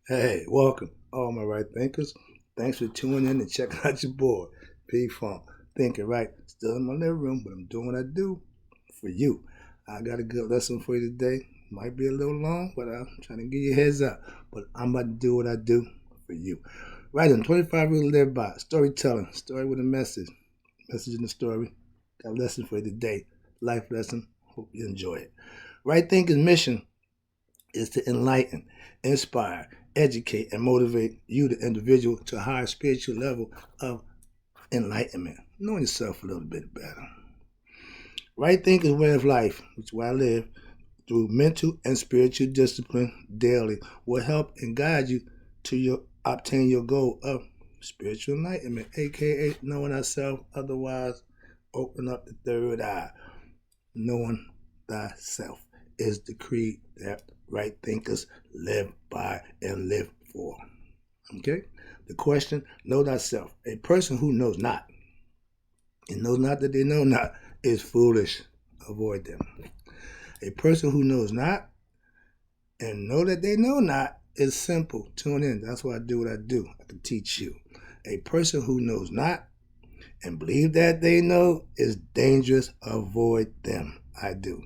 Hey, welcome, all my right thinkers. Thanks for tuning in and checking out your boy, P Funk. Thinking right, still in my living room, but I'm doing what I do for you. I got a good lesson for you today. Might be a little long, but I'm trying to give you a heads up. But I'm about to do what I do for you. Right on 25 rules to live by. Storytelling, story with a message. Message in the story. Got a lesson for you today. Life lesson. Hope you enjoy it. Right thinking mission is to enlighten, inspire, educate, and motivate you, the individual, to a higher spiritual level of enlightenment, knowing yourself a little bit better. Right thinking is way of life, which is where I live, through mental and spiritual discipline daily, will help and guide you to your obtain your goal of spiritual enlightenment, aka knowing ourselves, otherwise open up the third eye. Knowing thyself is the creed that right thinkers live by and live for. Okay? The question, know thyself. A person who knows not and knows not that they know not is foolish. Avoid them. A person who knows not and know that they know not is simple. Tune in. That's why I do what I do. I can teach you. A person who knows not and believe that they know is dangerous. Avoid them. I do.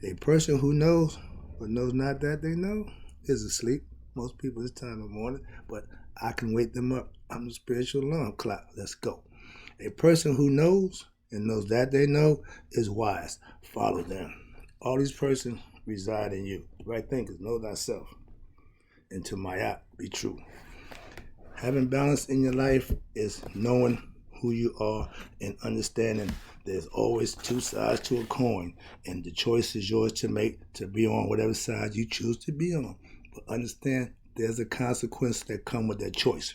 A person who knows but knows not that they know is asleep. Most people this time of morning, but I can wake them up. I'm the spiritual alarm clock. Let's go. A person who knows and knows that they know is wise. Follow them. All these persons reside in you. The right thinkers, know thyself. And to my be true. Having balance in your life is knowing who you are and understanding there's always two sides to a coin, and the choice is yours to make to be on whatever side you choose to be on. But understand there's a consequence that come with that choice.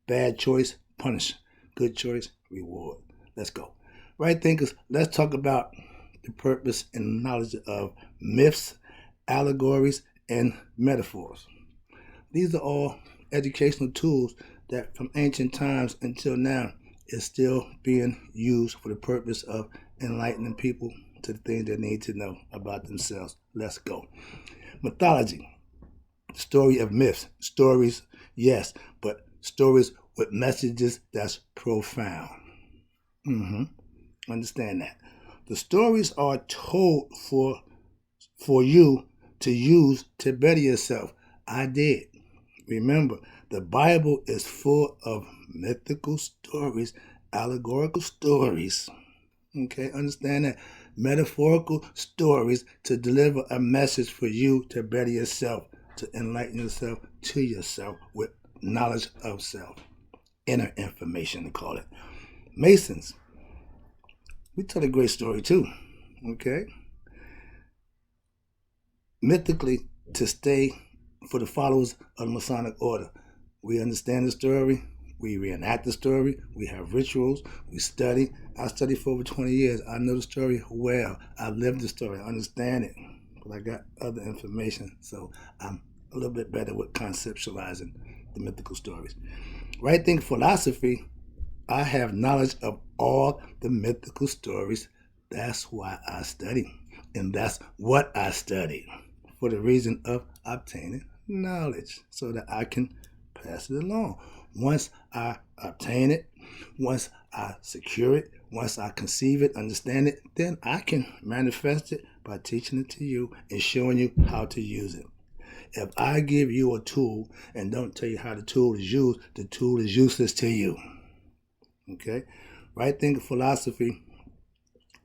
Bad choice, punish. Good choice, reward. Let's go. Right thinkers, let's talk about the purpose and knowledge of myths, allegories, and metaphors. These are all educational tools that from ancient times until now is still being used for the purpose of enlightening people to the things they need to know about themselves. Let's go. Mythology, story of myths, stories, yes, but stories with messages that's profound. Understand that. The stories are told for you to use to better yourself. I did. Remember, the Bible is full of mythical stories, allegorical stories. Okay, understand that? Metaphorical stories to deliver a message for you to better yourself, to enlighten yourself to yourself with knowledge of self. Inner information, they call it. Masons, we tell a great story too. Okay? Mythically, to stay for the followers of the Masonic order. We understand the story, we reenact the story, we have rituals, we study. I studied for over 20 years. I know the story well. I lived the story, I understand it. But I got other information, so I'm a little bit better with conceptualizing the mythical stories. Right think philosophy, I have knowledge of all the mythical stories. That's why I study. And that's what I study, for the reason of obtaining knowledge so that I can pass it along. Once I obtain it, once I secure it, once I conceive it, understand it, then I can manifest it by teaching it to you and showing you how to use it. If I give you a tool and don't tell you how the tool is used, the tool is useless to you. Okay? Right thinking philosophy,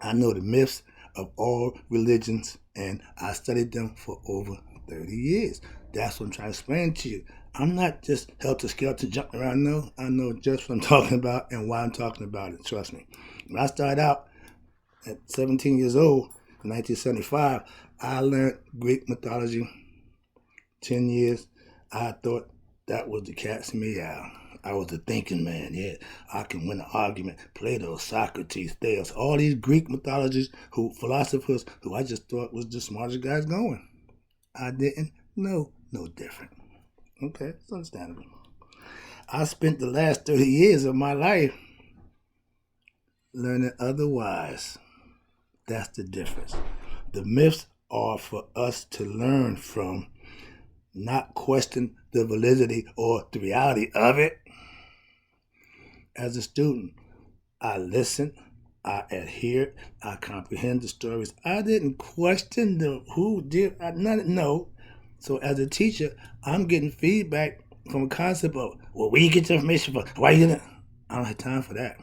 I know the myths of all religions, and I studied them for over 30 years. That's what I'm trying to explain to you. I'm not just helter-skelter jumping around. No, I know just what I'm talking about and why I'm talking about it. Trust me. When I started out at 17 years old, in 1975, I learned Greek mythology. 10 years, I thought that was the cat's meow. I was a thinking man. Yeah, I can win an argument. Plato, Socrates, Thales, all these Greek mythologies, philosophers who I just thought was the smartest guys going. I didn't know no different. Okay, it's understandable. I spent the last 30 years of my life learning otherwise. That's the difference. The myths are for us to learn from, not question the validity or the reality of it. As a student, I listened, I adhered, I comprehend the stories. I didn't question the who did, no. So as a teacher, I'm getting feedback from a concept of, well, where you get your information from? Why you gonna? I don't have time for that.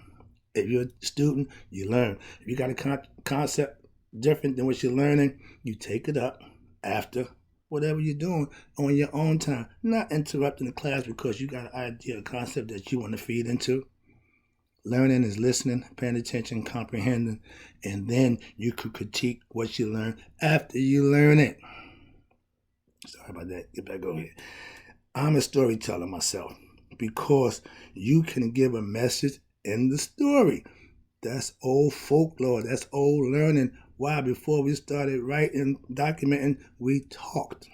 If you're a student, you learn. If you got a concept different than what you're learning, you take it up after whatever you're doing on your own time, not interrupting the class because you got an idea, a concept that you want to feed into. Learning is listening, paying attention, comprehending, and then you could critique what you learn after you learn it. Sorry about that. Get back over here. I'm a storyteller myself because you can give a message in the story. That's old folklore. That's old learning. Why? Before we started writing, documenting, we talked.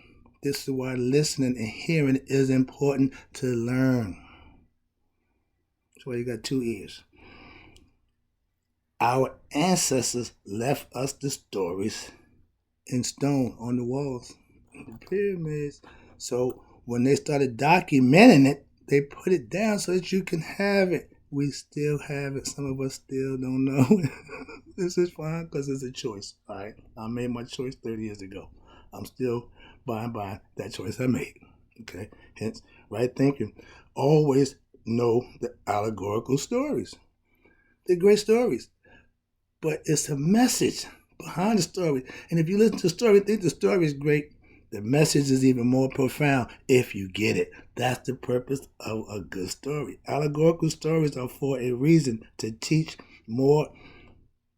This is why listening and hearing is important to learn. That's why you got 2 ears. Our ancestors left us the stories in stone on the walls, the pyramids. So when they started documenting it, they put it down so that you can have it. We still have it. Some of us still don't know it. This is fine because it's a choice. All right, I made my choice 30 years ago. I'm still buying that choice I made. Okay, hence right thinking. Always know the allegorical stories. They're great stories, but it's a message behind the story. And if you listen to the story, think the story is great, the message is even more profound if you get it. That's the purpose of a good story. Allegorical stories are for a reason, to teach more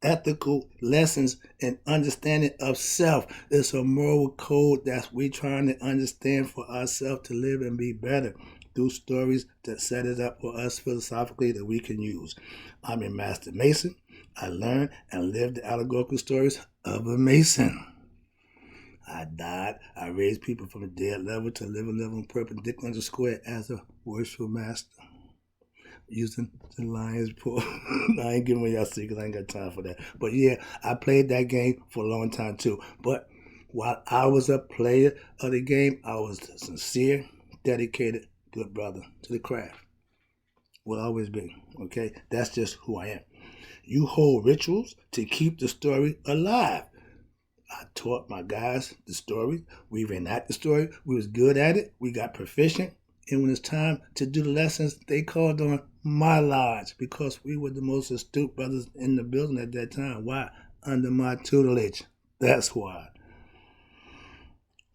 ethical lessons and understanding of self. It's a moral code that we're trying to understand for ourselves to live and be better through stories that set it up for us philosophically that we can use. I'm a master Mason. I learned and lived the allegorical stories of a Mason. I died. I raised people from a dead level to living level perpendicular to the square as a worshipful master. Using the lion's paw. I ain't giving y'all secrets. I ain't got time for that. But yeah, I played that game for a long time too. But while I was a player of the game, I was a sincere, dedicated, good brother to the craft. Will always be. Okay? That's just who I am. You hold rituals to keep the story alive. I taught my guys the story. We reenact the story. We was good at it. We got proficient. And when it's time to do the lessons, they called on my lodge because we were the most astute brothers in the building at that time. Why? Under my tutelage. That's why.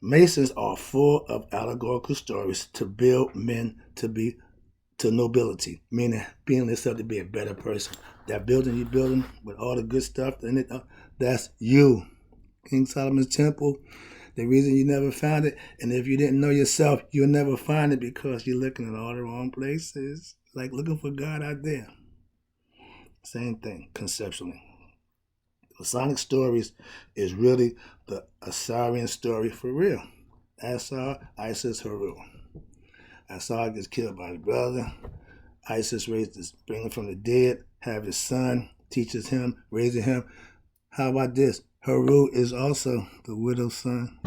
Masons are full of allegorical stories to build men to nobility, meaning being themselves to be a better person. That building you're building with all the good stuff in it, that's you. King Solomon's temple, the reason you never found it, and if you didn't know yourself, you'll never find it because you're looking at all the wrong places, like looking for God out there. Same thing, conceptually. Masonic stories is really the Assyrian story for real. Asar, Isis, Haru. Asar gets killed by his brother. Isis brings him from the dead, have his son, teaches him, raising him. How about this? Haru is also the widow's son.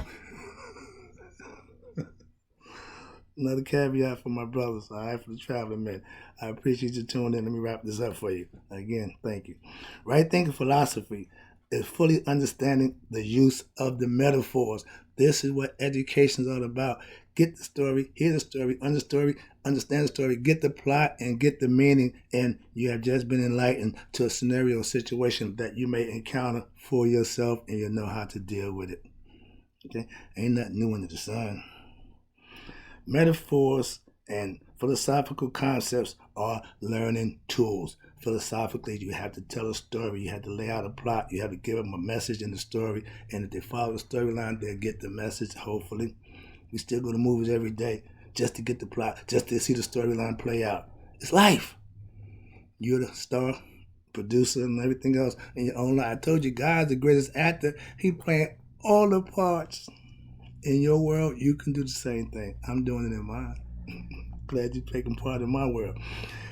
Another caveat for my brothers, all right, for the traveling men. I appreciate you tuning in. Let me wrap this up for you. Again, thank you. Right thinking philosophy is fully understanding the use of the metaphors. This is what education is all about. Get the story, hear the story, understand the story, get the plot, and get the meaning, and you have just been enlightened to a scenario situation that you may encounter for yourself, and you'll know how to deal with it. Okay? Ain't nothing new under the sun. Metaphors and philosophical concepts are learning tools. Philosophically, you have to tell a story, you have to lay out a plot, you have to give them a message in the story, and if they follow the storyline, they'll get the message, hopefully. We still go to movies every day just to get the plot, just to see the storyline play out. It's life. You're the star, producer, and everything else in your own life. I told you, God's the greatest actor. He playing all the parts. In your world, you can do the same thing. I'm doing it in mine. Glad you're taking part in my world.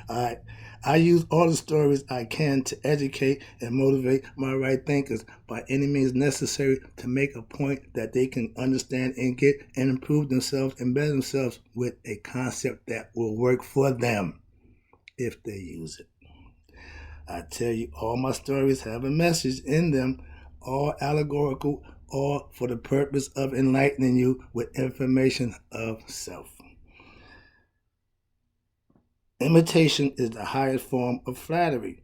All right. I use all the stories I can to educate and motivate my right thinkers by any means necessary to make a point that they can understand and get and improve themselves and better themselves with a concept that will work for them if they use it. I tell you, all my stories have a message in them, all allegorical, all for the purpose of enlightening you with information of self. Imitation is the highest form of flattery.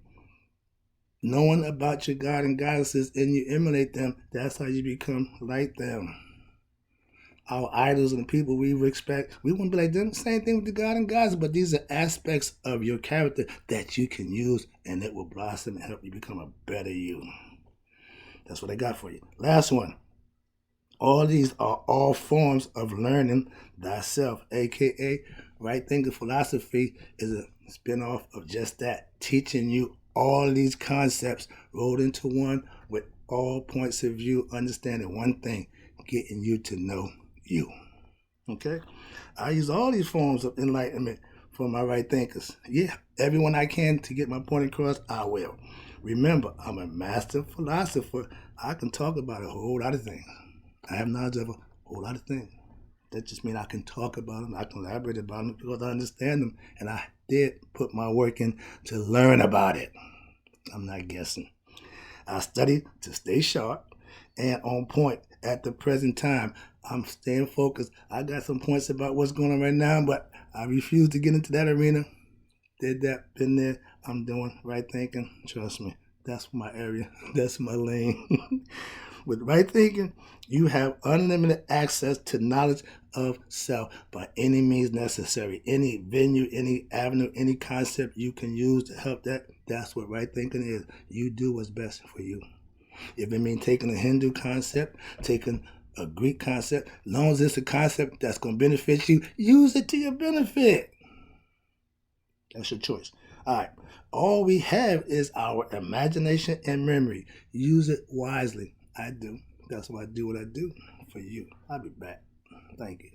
Knowing about your God and goddesses and you emulate them, that's how you become like them. Our idols and the people we respect, we want to be like them. Same thing with the God and goddesses, but these are aspects of your character that you can use and it will blossom and help you become a better you. That's what I got for you. Last one. All these are all forms of learning thyself, aka right thinking philosophy is a spin-off of just that, teaching you all these concepts rolled into one with all points of view, understanding one thing, getting you to know you. Okay? I use all these forms of enlightenment for my right thinkers. Yeah, everyone I can to get my point across, I will. Remember, I'm a master philosopher. I can talk about a whole lot of things. I have knowledge of a whole lot of things. That just means I can talk about them, I can elaborate about them because I understand them, and I did put my work in to learn about it. I'm not guessing. I study to stay sharp and on point at the present time. I'm staying focused. I got some points about what's going on right now, but I refuse to get into that arena. Did that, been there. I'm doing right thinking. Trust me, that's my area. That's my lane. With right thinking, you have unlimited access to knowledge of self by any means necessary. Any venue, any avenue, any concept you can use to help that, that's what right thinking is. You do what's best for you. If it means taking a Hindu concept, taking a Greek concept, as long as it's a concept that's going to benefit you, use it to your benefit. That's your choice. All right. All we have is our imagination and memory. Use it wisely. I do. That's why I do what I do for you. I'll be back. Thank you.